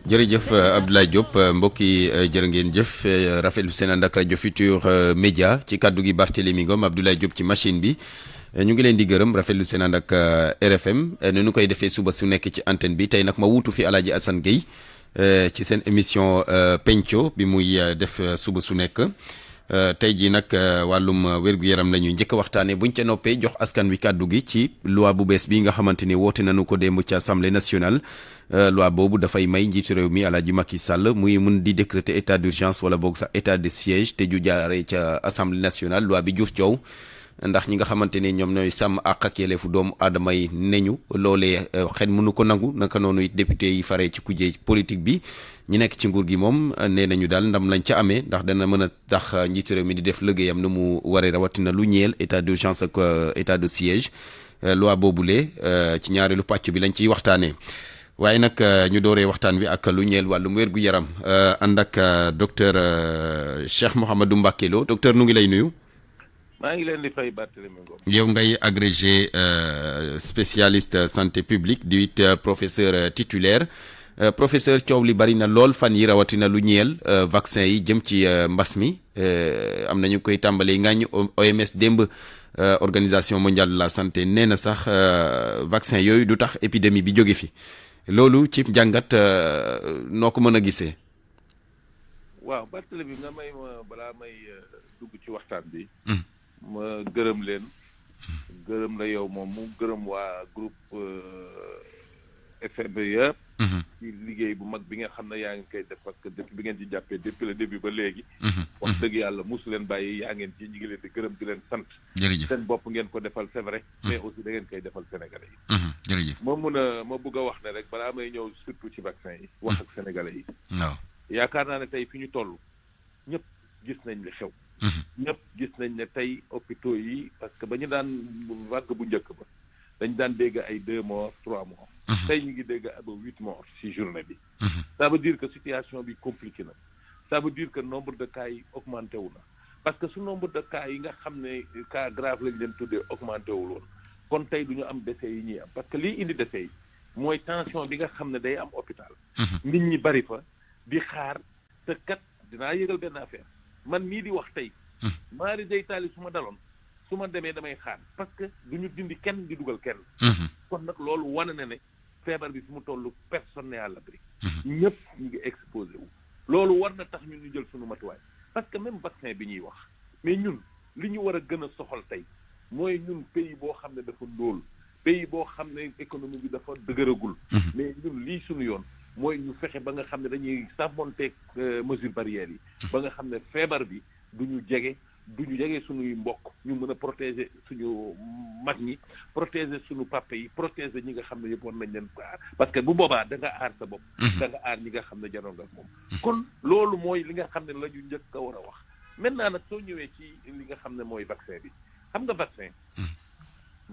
jërëjëf Abdoulaye Diop mbokk yi jërë ngeen jëf rafetlu seen ànd ak rajo Futur Média ci kàddu gi Barthélémy Ngom Abdoulaye Diop ci machine bi ñu ngi leen di gërëm rafetlu seen ànd ak RFM ni ñu koy defee suba su nekk ci antenne bi tey nag ma wuutu fi Alaaji Assane Gueye ci seen émission penco bi muy def suba su nekk tey jii nag wàllum wér-gu-yaram la ñuy njëkk a waxtaanee buñ ca noppee jox askan wi kàddu gi ci loi bu bees bi nga xamante ni woote nañu ko démb ci assemblée nationale. loi boobu dafay may njiitu réew mi Alaaji Macky Sall muy mun di décréter état d'urgence wala boog sax état de siège te ju jaaree ca assemblée nationale loi bi jur coow ndax ñi nga xamante ni ñoom ñooy sàmm àq ak yelleefu doomu aadama yi neñu loolee xel mënu ko nangu naka noonu it député yi faree ci kujje politique bi ñi nekk ci nguur gi moom nee nañu daal ndam lañ ca amee ndax dana mën a tax njiitu réew mi di def liggéeyam nu mu waree rawatina lu ñeel état d'urgence ak état de siège loi boobule ci ñaareelu pàcc bi lañ ciy waxtaanee. waaye nag ñu dooree waxtaan bi ak lu ñeel wàllum wér-gu-yaram ànd ak docteur Cheikh Mouhamadou Mbacké Lo docteur nu ngi lay nuyu. maa ngi leen di fay Barthélémy Ngom. yow ngay agrégé spécialiste santé publique di it professeur titulaire professeur coow li bari na lool fan yi rawatina lu ñeel vaccin yi jëm ci mbas mi am nañu koy tàmbalee ngaañ OMS démb organisation mondiale de la santé nee na sax vaccin yooyu du tax épidémie bi jóge fi. loolu ci njàngat noo ko mën a gisee. waaw Barthélémy nga may ma balaa may dugg ci waxtaan bi. ma gërëm leen. gërëm la yow moom mu gërëm waa groupe FM yëpp. ci liggéey bu mag bi nga xam ne yaa ngi koy def parce que depuis bi ngeen ci jàppee depuis le début ba léegi. wax dëgg yàlla mosu leen bàyyi yaa ngeen ci ñu ngi leen di gërëm di leen sant. jërëjëf seen bopp ngeen ko defal c'est vrai. mais aussi da ngeen koy defal Sénégalais yi. jërëjëf ma bëgg a wax ne rek balaa may ñëw surtout ci vaccin yi. wax ak Sénégalais yi. waaw yaakaar naa ne tey fi ñu toll ñëpp gis nañ li xew. ñëpp gis nañ ne tey hôpitaux yi parce que ba ñu daan vague bu njëkk ba dañ daan dégg ay 2 morts 3 morts. tey ñu ngi dégg ba 8 morts ci journée bi. ça veut dire que situation bi compliqué na. ça veut dire que nombre de cas yi augmenté wu na parce que su nombre de cas yi nga xam ne cas grave lañ leen tuddee augmenté wul woon kon tey du ñu am décès yi ñuy am parce que lii indi décès yi mooy tension bi nga xam ne day am hôpital. nit ñi bari fa di xaar te kat dinaa yëgal benn affaire man mii di wax tey. maari day taali su ma daloon su ma demee damay xaar parce que du ñu dindi kenn di dugal kenn. kon nag loolu wane na ne feebar bi fi mu toll personne n'est à l'abri. ñëpp ñu ngi exposé wu. loolu war na tax ñun ñu jël suñu matuwaay parce que même vaccin bi ñuy wax mais ñun li ñu war a gën a soxal tey mooy ñun pays boo xam ne dafa ndóol pays boo xam ne économie bi dafa dëgëragul. mais ñun lii suñu yoon mooy ñu fexe ba nga xam ne dañuy sàmmonteeg mesures barrières yi. ba nga xam ne feebar bi du ñu jege suñuy mbokk ñu mën a protéger suñu mag ñi protéger suñu papa yi protéger ñi nga xam ne yëpp war nañ leen ko aar parce que bu boobaa da nga aar sa bopp. da nga aar ñi nga xam ne jaroon nga moom. kon loolu mooy li nga xam ne la ñu njëkk a war a wax maintenant nag soo ñëwee ci li nga xam ne mooy vaccin bi xam nga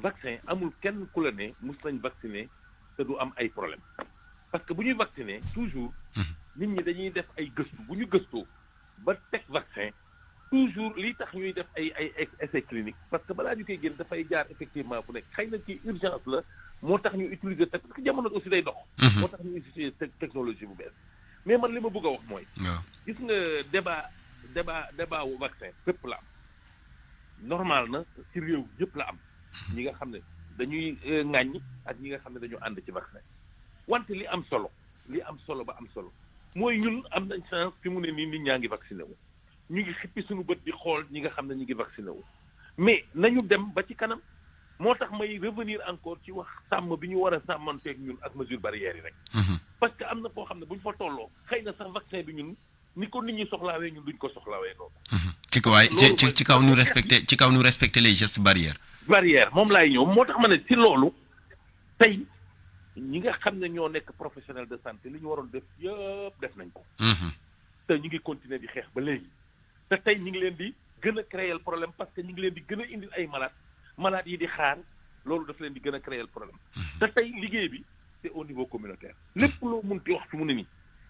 vaccin amul kenn ku la ne mus nañ vacciner te du am ay problème parce que bu ñuy vacciner toujours nit ñi dañuy def ay gëstu bu ñu gëstoo ba teg vaccin toujours lii tax ñuy def ay essais cliniques parce que balaa ñu koy génn dafay jaar effectivement fu nekk xëy na ci urgence la moo tax ñu utiliser parce que jamono aussi day dox. moo tax ñu utiliser technologie bu bees mais man li ma bëgg a wax mooy. gis nga débat wu vaccin fépp la am normal na ci réew yëpp la am. ñi nga xam ne dañuy ŋàññ ak ñi nga xam ne dañu ànd ci vaccin wante li am solo ba am solo mooy ñun am nañ chance fi mu ne nii nit ñaa ngi vacciné wu ñu ngi xippi suñu bët di xool ñi nga xam ne ñu ngi vacciné wu mais nañu dem ba ci kanam moo tax may revenir encore ci wax sàmm bi ñu war a sàmmanteeg ñun ak mesure barrières yi rek. parce que am na foo xam ne bu ñu fa tolloo xëy na sax vaccin bi ñun ni ko nit ñi soxlaawee ñun duñ ko soxlaawee noonu. ci kaw waaye ci kaw ñu respecter les gestes barrières. moom laay ñëw moo tax ma ne ci loolu tey ñi nga xam ne ñoo nekk professionnel de santé li ñu waroon def yëpp def nañ ko. te ñu ngi continuer di xeex ba léegi te tey ñu ngi leen di gën a créer problème parce que ñu ngi leen di gën a indil ay malades yi di xaar loolu daf leen di gën a créer problème te tey liggéey bi c'est au niveau communautaire lépp loo munti wax fi mu ne nii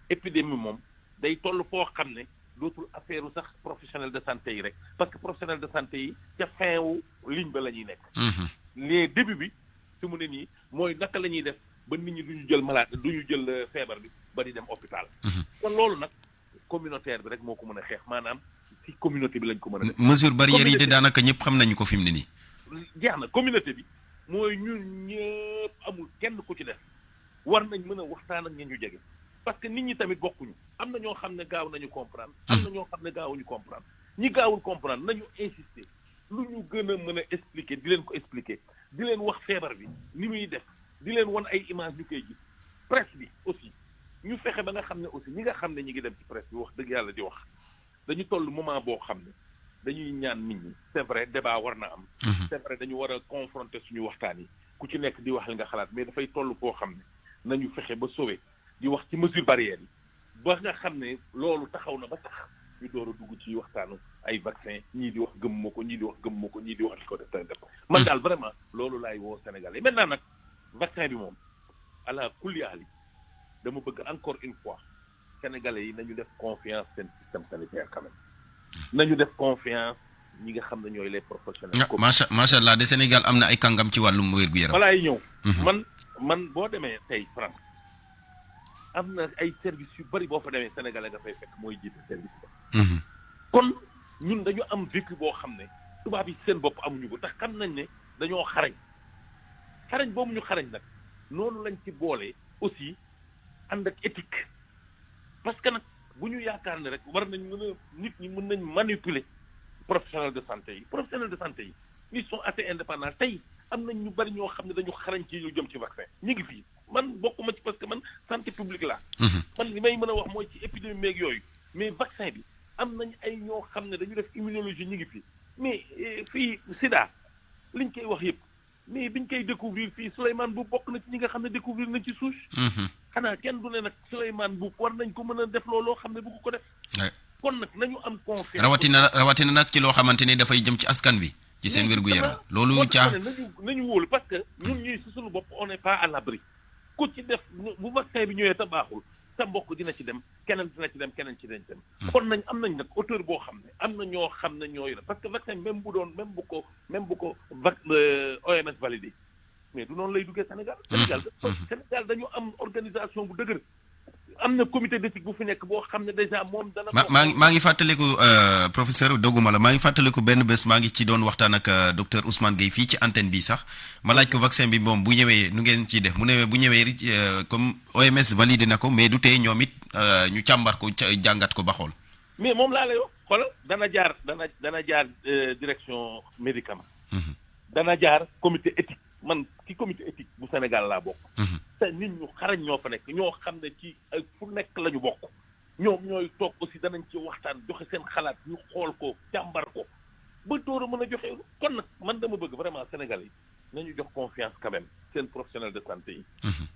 épidémie moom day toll foo xam ne dootul affaire sax professionnel de santé yi rek parce que professionnel de santé yi ca fin wu ligne ba la ñuy nekk. les début bi fi mu ne nii mooy naka la ñuy def ba nit ñi duñu jël malade duñu jël feebar bi ba di dem hôpital. kon loolu nag communautaire bi rek moo ko mën a xeex maanaam ci communauté bi lañ ko mën a def. mesure barrière yi de daanaka ñëpp xam nañu ko fi mu ne nii. jeex na communauté bi mooy ñun ñëpp amul kenn ku ci def war nañ mën a waxtaan ak ñi ñu jege parce que nit ñi tamit bokkuñu am na ñoo xam ne gaaw nañu comprendre. am na ñoo xam ne gaawuñu comprendre ñi gaawul comprendre nañu insister lu ñu gën a mën a expliquer di leen ko expliquer di leen wax feebar bi ni muy def di leen won ay image ñu koy gis presse bi aussi ñu fexe ba nga xam ne aussi ñi nga xam ne ñi ngi dem ci presse bi wax dëgg yàlla di wax dañu toll moment boo xam ne dañuy ñaan nit ñi c'est vrai débat war na am. c'est vrai dañu war a confronter suñu waxtaan yi ku ci nekk di wax li nga xalaat mais dafay toll koo xam ne nañu fexe ba sauver di wax ci mesure barrière yi ba nga xam ne loolu taxaw na ba tax ñu door a dugg ci waxtaanu ay vaccin ñii di wax gëm ma ko ñii di wax gëm ma ko ñii di wax li ko def def man daal vraiment loolu laay woo Sénégalais maintenant nag vaccin bi moom ala kulli haali dama bëgg encore une fois Sénégalais yi nañu def confiance seen système sanitaire quand même nañu def confiance ñi nga xam ne ñooy les professionnels. macha allah de Sénégal am na ay kàngam ci wàllum wér-gu-yaram. walaay ñëw. man boo demee tey France am na ay services yu bari boo fa demee Sénégalais nga fay fekk mooy jiite service ba. kon ñun dañu am vécu boo xam ne tubaab yi seen bopp amuñu ko tax xam nañ ne dañoo xarañ boobu ñu xarañ nag noonu lañ ci boole aussi ànd ak éthique parce que nag bu ñu yaakaar ne rek war nañ mën a nit ñi mën nañ manipuler professionnels de santé yi ils sont assez indépendants tey am nañ ñu bari ñoo xam ne dañu xarañ ci lu jëm ci vaccin ñu ngi fii man bokkuma ci parce que man santé publique la man li may mën a wax mooy ci épidémie meeg yooyu mais vaccin bi am nañ ay ñoo xam ne dañu def immunologie ñu ngi fii mais fii sida liñ koy wax yëpp mais biñ koy découvrir fii Souleymane Boub bokk na ci ñi nga xam ne découvrir nañ ci souche xanaa kenn du ne nag Souleymane Boub war nañ ko mën a def looloo xam ne bëgg ko def kon nag nañu am confiance rawatina nag ci loo xamante ni dafay jëm ci askan bi ci seen wér-gu-yaram loolu nañu wóolu parce que ñun ñuy si suñu bopp on n'est pas à l'abri ku ci def bu vaccin bi ñëwee te baaxul sa mbokk dina ci dem keneen dina ci dem keneen ci dem kon nañ am nañ nag auteur boo xam ne am na ñoo xam ne ñooy la parce que vaccin même bu ko OMS validé mais du noonu lay duggee Sénégal Sénégal dañu am organisation bu dëgër am na comité d'éthique bu fi nekk boo xam ne déjà moom dana maa ngi fàttaliku professeur doguma la maa ngi fàttaliku benn bés maa ngi ci doon waxtaan ak docteur Ousmane Gueye fii ci antenne bi sax ma laaj ko vaccin bi moom bu ñëwee nu ngeen ciy def mu ne bu ñëwee comme OMS validé na ko mais du tee ñoom it ñu càmbar ko jàngat ko ba xool mais moom laa lay wax xoolal dana jaar direction médicament dana jaar comité éthique man ci comité éthique bu Sénégal laa bokk te nit ñu xarañ ñoo fa nekk ñoo xam ne ci fu nekk la ñu bokk ñoom ñooy toog aussi danañ ci waxtaan joxe seen xalaat ñu xool ko càmbar ko ba door a mën a joxe kon nag man dama bëgg vraiment Sénégal yi nañu jox confiance quand même seen professionnel de santé yi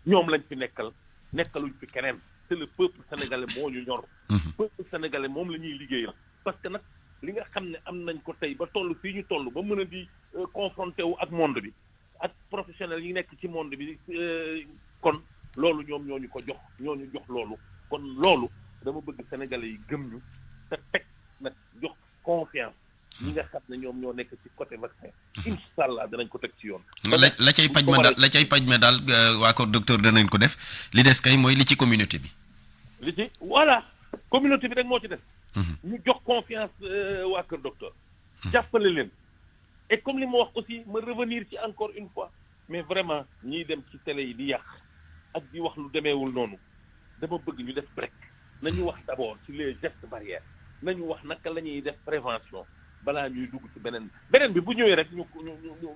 ñoom lañ fi nekkaluñ fi keneen c'est le peuple sénégalais moo ñu ñor peuple sénégalais moom la ñuy liggéeyal parce que nag li nga xam ne am nañ ko tey ba toll fii ñu toll ba mën a di confronté wu ak monde bi ak professionnels yi nekk ci monde bi kon loolu ñoom ñoo ñu ko jox ñoo ñu jox loolu kon loolu dama bëgg sénégalais yi gëm ñu te teg nag jox confiance ñi nga xam ne ñoom ñoo nekk ci côté vaccin incha allah danañ ko teg ci yoon. la cay paj ma daal waa ko docteur danañ ko def li des kay mooy li ci communauté bi. li ci voilà communauté bi rek moo ci def. ñu jox confiance waa kër docteur. jàppale leen. et comme li ma wax aussi ma revenir ci encore une fois mais vraiment ñiy dem ci télé yi di yàq ak di wax lu demeewul noonu dama bëgg ñu def break nañu wax d'abord ci les gestes barrières nañu wax naka la ñuy def prévention balaa ñuy dugg ci beneen bi bu ñëwee rek ñu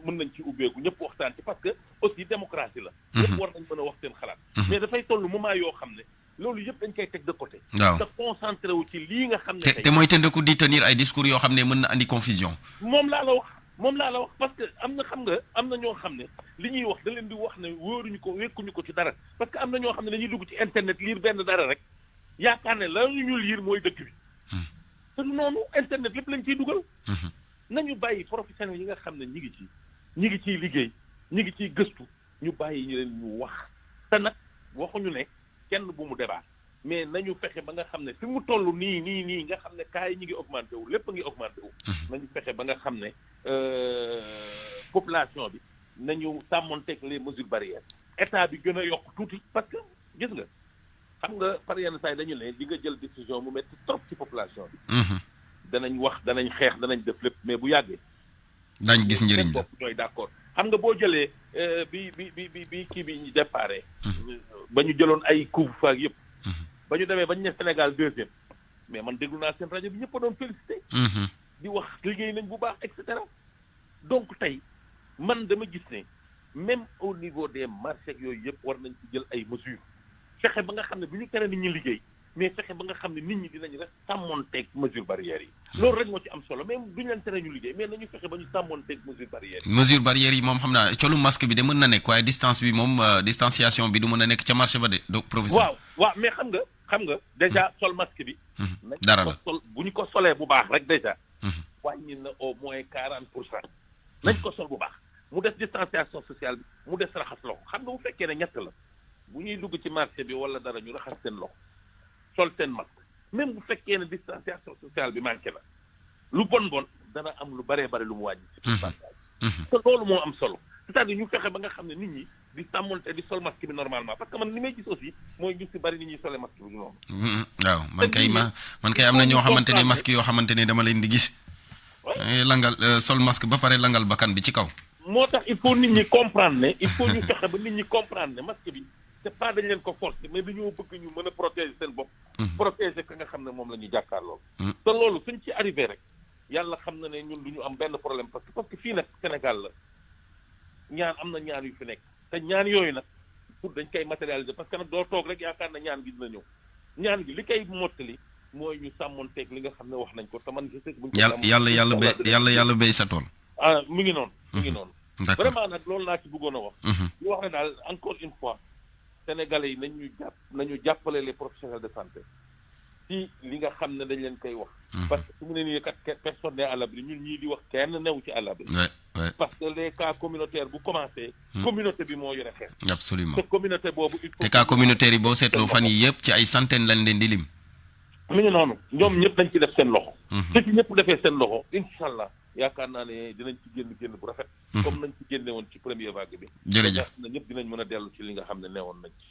mën nañ ci ubbeeku ñëpp waxtaan ci parce que aussi démocratie la. ñëpp war nañ mën a wax seen xalaat. mais dafay toll moment yoo xam ne loolu yëpp dañ koy teg de côté. waaw te concentré wu ci lii nga xam ne. te mooy tëndeku di tenir ay discours yoo xam ne mën na andi confusion. moom laa la wax parce que am na ñoo xam ne li ñuy wax da leen di wax ne wóoruñu ko wekkuñu ko ci dara parce que am na ñoo xam ne dañuy dugg ci internet liir benn dara rek yaakaar ne la ñu liir mooy dëgg bi te noonu internet lépp lañ ciy dugal nañu bàyyi professionnels yi nga xam ne ñi ngi ciy liggéey ñi ngi ciy gëstu ñu bàyyi ñu leen ñu wax te nag waxuñu ne kenn bu mu débat mais nañu fexe ba nga xam ne fi mu toll nii nga xam ne cas yi ñi ngi augmenté wu lépp a ngi augmenté wu nañu fexe ba nga xam ne population bi nañu sàmmonteeg les mesures barrières état bi gën a yokk tuuti parce que gis nga xam nga par yenn saa yi dañu ne di nga jël décision mu metti trop ci population bi. danañ wax danañ xeex danañ def lépp mais bu yàggee. dañ gis njëriñ la bopp ñooy d'accord xam nga boo jëlee bi kii bi ñu déparé. ba ñu jëloon ay couvre-feu ak yëpp. ba ñu demee ba ñu ne Sénégal deuxième mais man déglu naa seen rajo bi ñëpp a doon félicité. di wax liggéey nañ bu baax et cetera. donc tey man dama gis ne même au niveau des marchés yooyu yëpp war nañ ci jël ay mesures fexe ba nga xam ne bu ñu tere nit ñi liggéey mais fexe ba nga xam ne nit ñi dinañ rek sàmmonteeg mesures barrières yi. loolu rek moo ci am solo même duñu leen tere ñu liggéey mais nañu fexe ba ñu sàmmonteeg mesures barrières yi. mesures barrières yi moom xam naa colu masque bi de mën na nekk waaye distance bi moom distanciation bi du mën a nekk ca marché ba de donc professeur. waaw mais xam nga déjà sol masque bi. dara la sol bu ñu ko solee bu baax rek déjà. wàññi na au moins 40%. nañ ko sol bu baax mu des distanciation sociale bi mu des raxas loxo xam nga bu fekkee ne ñett la bu ñuy dugg ci marché bi wala dara ñu raxas seen loxo sol seen masque même bu fekkee ne distanciation sociale bi manqué na lu bon dana am lu baree bare lu mu wàññi. ci pourcentage te loolu moo am solo c'est-à-dire ñu fexe ba nga xam ne nit ñi di sàmmonte di sol masque bi normalement parce que man li may gis aussi mooy ñu si bari nit ñi solee masque bi noonu. waaw man kay am na ñoo xamante ne masque yoo xamante ne dama leen di gis. langal sol masque ba pare langal bakkan bi ci kaw. moo tax il faut nit ñi comprendre ne il faut ñu fexe ba nit ñi comprendre ne masque bi c'est pas dañ leen ko forcer mais dañoo bëgg ñu mën a protéger seen bopp. protéger ka nga xam ne moom la ñuy jàkkaarloo. te loolu suñ ci arrivé rek yàlla xam na ne ñun du ñu am benn problème parce que fii nag Sénégal la ñaan am na ñaan yu fi nekk te ñaan yooyu nag pour dañ koy matérialiser parce que nag doo toog rek yaakaar na ñaan gi dina ñëw ñaan gi li koy mottali. mooy ñu sàmmonteeg li nga xam ne wax nañ ko te man je sais que buñ ko yàlla béy sa tool. mu ngi noonu. vraiment nag loolu laa ci bëggoon a wax. ñu wax ne daal encore une fois sénégalais yi nañu jàppale les professionnels de santé ci li nga xam ne dañ leen koy wax. parce que su mu ne nii kat personne n'est à l'abri ñun ñii di wax kenn newu ci à l'abri. parce que les cas communautaires bu commencé. communauté bi moo yore xeex. absolument te communauté boobu il faut. te cas communautaire yi boo seetloo fan yi yëpp ci ay centaines lañ leen di lim. mi ngi noonu ñoom ñëpp dañ ci def seen loxo. te ci ñëpp defee seen loxo incha allah yaakaar naa ne dinañ ci génn bu rafet. comme nañ ci génne woon ci première vague bi. jërëjëf na ñëpp dinañ mën a dellu ci li nga xam ne newoon nañ ci.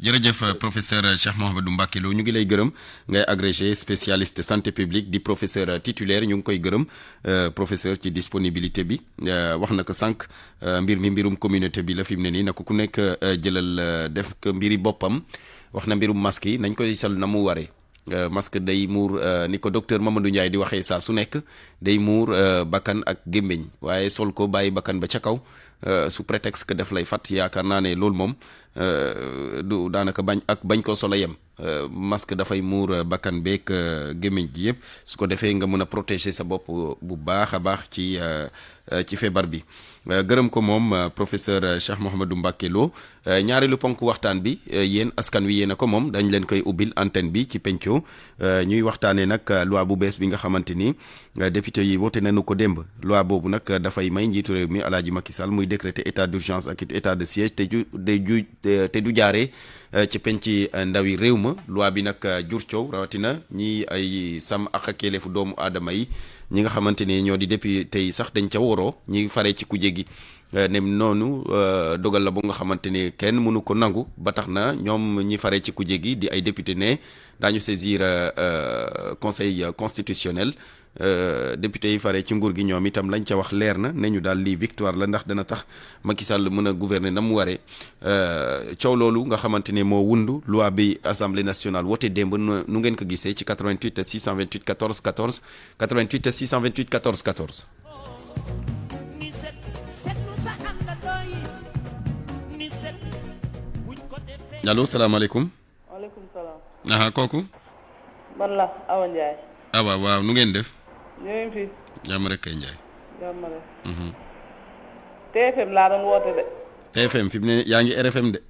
jërëjëf professeur Cheikh Mouhamadou Mbacké Lo ñu ngi lay gërëm ngay agrégé spécialiste santé publique di professeur titulaire ñu ngi koy gërëm professeur ci disponibilité bi wax na ko sànq mbirum communauté bi la fi mu ne nii na ko ku nekk jëlal def ko mbiri boppam wax na mbirum masque yi nañ koy sol na mu waree. masque day muur ni ko docteur Mamadou Ndiaye di waxee saa su nekk day muur bakkan ak gémmiñ waaye sol ko bàyyi bakkan ba ca kaw sous prétexte que def lay fàtt yaakaar naa ne loolu moom du daanaka bañ ko solo yem masque dafay muur bakkan beeg gémmiñ gi yëpp su ko defee nga mën a protéger sa bopp bu baax a baax ci feebar bi. gërëm ko moom professeur Cheikh Mouhamadou Mbacké Lo ñaareelu ponk waxtaan bi yéen askan wi yéen a ko moom dañ leen koy ubbil antenne bi ci penco ñuy waxtaanee nag loi bu bees bi nga xamante ni député yi woote nañu ko démb loi boobu nag dafay may njiitu réew mi Alaaji Macky Sall muy décréter état d'urgence ak état de siège te du jaaree ci penc ndawi réew ma loi bi nag jur coow rawatina ñi ay sàmm ak yelleefu doomu aadama yi ñi nga xamante ni ñoo di député yi sax dañ ca woroo ñi faree ci kuje gi ne noonu dogal la bu nga xamante ni kenn mënu ko nangu ba tax na ñoom ñi faree ci kuje gi di ay député ne daañu saisir conseil constitutionnel député yi faree ci nguur gi ñoom itam lañ ca wax leer na ne ñu daal lii victoire la ndax dana tax Macky Sall mën a gouverner na mu waree coow loolu nga xamante ne moo wundu loi bi assemblée nationale wote démb nu ngeen ko gisee ci 88 628 14 14 88 628 14 14. allo salaamaaleykum. waaleykum salaam. aha kooku. man la Awa Ndiaye. awa waaw nu ngeen def. ñu ngi fi. jàmm rek kay Ndiaye. jàmm rek. TFM laa doon woote de. TFM fi mu ne yaa ngi RFM de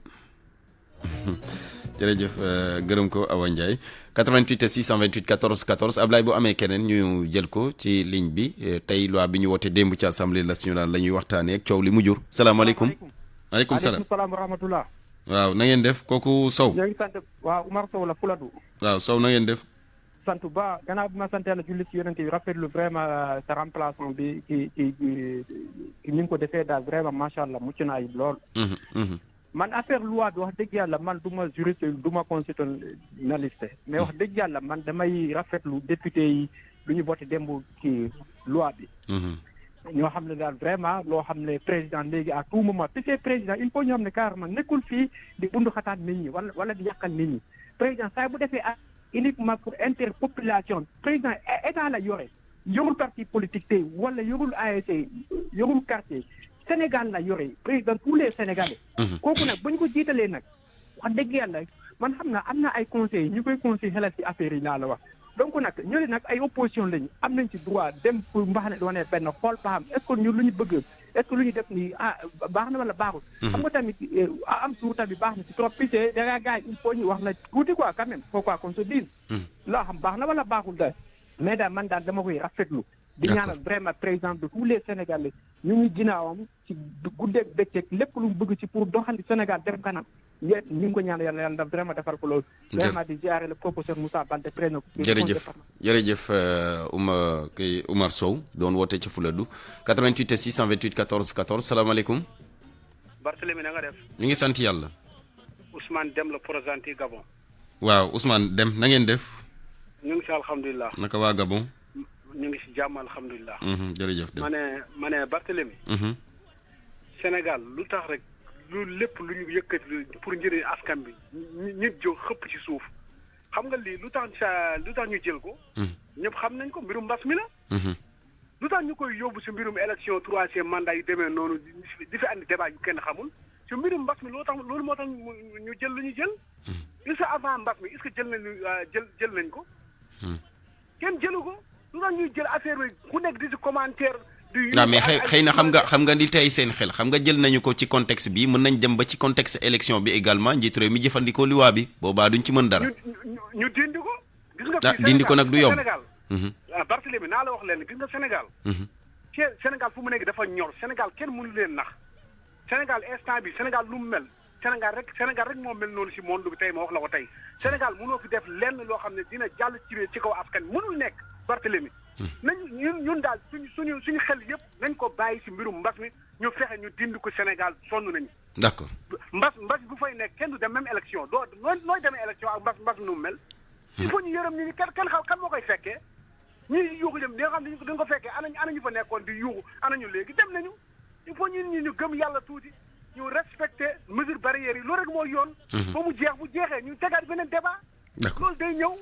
jërëjëf gërëm ko Awa Ndiaye 88 628 14 14 Ablaye bu amee keneen ñu jël ko ci ligne bi tey loi bi ñu woote démb ci assemblée nationale la ñuy waxtaanee ak coow li mu jur. salaamaaleykum. maaleykum salaam wa rahmatulah. waaw na ngeen def kooku Sow. ñoo ngi sant waaw Umar Sow la Fuladu. waaw Sow na ngeen def. sant ba gannaaw bi ma sant yàlla julli ci yonent bi rafetlu vraiment sa remplaçant bi ki ni nga ko defee daal vraiment macha allah mucc na ayib lool. man affaire loi bi wax dëgg yàlla man du ma juriste du ma constitutionnaliste mais wax dëgg yàlla man damay rafetlu député yi lu ñu voté démb ci loi bi. ñoo xam ne daal vraiment loo xam ne président léegi à tout moment te c'est président il faut ñu xam ne carrément nekkul fii di bundu xataat nit ñi wala di yàqal nit ñi président saa bu defee uniquement pour interpopulation président état la yore yorul parti politique tey wala yorul ASC yorul quartier Sénégal la yore président tous les Sénégalais. kooku nag bu ñu ko jiitalee nag wax dëgg yàlla man xam naa am na ay conseils ñu koy conseil xelal ci affaire yi laa la wax. donc nag ñooñu nag ay opposition lañu am nañ ci droit dem pour mbax ne doone benn xool ba xam est-ce que ñu lu ñu bëgg est-ce que lu ñu def nii baax na wala baaxul. xam nga tamit am suur tamit baax na ci trop puis da ngaa gars il faut ñu wax la tuuti quoi quand même faut quoi qu'on se dise. loo xam baax na wala baaxul daal mais daal man daal dama koy rafetlu. di ñaanal vraiment président de tous les Sénégalais ñu ngi ginnaawam ci guddeeg bëccëg lépp lu mu bëgg ci pour doxali Sénégal dem kanam yéen ñu ngi ko ñaan yàlla yàlla vraiment defal ko loolu. vraiment di ziare le professeur Moussa Baldé président. jërëjëf Oumar Sow doon woote ci Fuladu 88 628 14 14 salaamaaleykum. Barthélémy na nga def. ñu ngi sant yàlla. Ousmane Deme la présenté Gabon. waaw Ousmane Deme na ngeen def. ñu ngi si alhamdulilah. naka waa Gabon. ñu ngi si jàmm alhamdulilah. jërëjëf Deme. ma ne Barthélémy. Sénégal lu tax rek lu lépp lu ñu yëkkati pour njëriñ askan bi ñu jóg xëpp ci suuf xam nga lii lu tax ñu jël ko. ñëpp xam nañ ko mbirum mbas mi la. lu tax ñu koy yóbbu si mbirum élection troisième mandat yu demee noonu di fi andi débat yu kenn xamul si mbirum mbas mi loolu moo tax ñu jël lu ñu jël. est-ce que avant mbas mi est-ce que jël nañ ko. kenn jëlu ko lu tax ñuy jël affaire bi ku nekk di si commentaire. waaw mais xëy na xam nga li tey seen xel xam nga jël nañu ko ci contexte bi mën nañ dem ba ci contexte élection bi également njiit réew mi jëfandikoo loi bi boobaa duñ ci mën dara. ñu dindi ko. gis nga fii dindi ko nag du yomb. Sénégal Barthélémy naa la wax leen gis nga Sénégal. Sénégal fu mu nekk dafa ñor Sénégal kenn mënu leen nax Sénégal instant bi Sénégal lu mu mel Sénégal rek moo mel noonu si monde bi tey ma wax la ko tey Sénégal mënoo fi def lenn loo xam ne dina jàll ci kaw askan mënul nekk Barthélémy ñun daal suñu xel yëpp nañ ko bàyyi si mbirum mbas mi ñu fexe ñu dindi ko Sénégal sonn nañu. d'accord mbas bu fay nekk kenn du dem même élection nooy demee élection ak mbas nu mu mel. il faut ñu yërëm nit ñi kan moo koy fekkee ñi yuuxu dem di nga xam ne dañ ko fekkee ana ñu fa nekkoon di yuuxu ana ñu léegi dem nañu il faut ñu gëm yàlla tuuti ñu respecté mesures barrières yi loolu rek mooy yoon. ba mu jeex bu jeexee ñu tegaat beneen débat. d'accord loolu day ñëw.